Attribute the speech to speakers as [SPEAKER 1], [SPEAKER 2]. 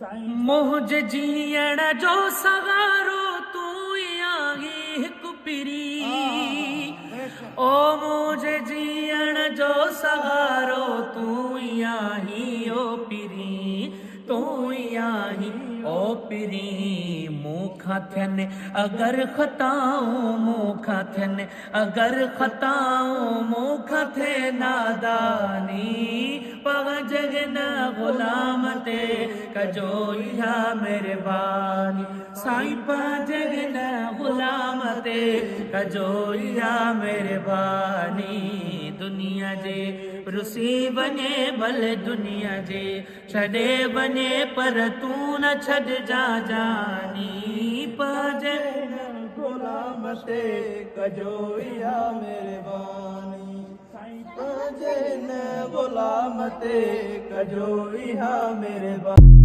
[SPEAKER 1] मुझ जीअण जो सहारो तू आई हिक पिरी ओ मुझ जीअण जो सहारो तू आई ओ पिरी तू आई ओ पिरी मूंखां थियनि अगर खताऊं मूंखां थियनि अगर खताऊं मूंखां थिए नादानी पंहिंजनि ग़ुलाम ते कजो इहा महिरबानी साईं पंहिंजनि ग़ुलाम ते कजो इहा महिरबानी दुनिया जे रुसी वञे भले दुनिया जे छॾे वञे पर तूं न छॾिजा जानी पंहिंजनि ग़ुलाम ते कजो इहा महिरबानी पंहिंजनि ग़ुलाम ते कजो इहा महिरबानी।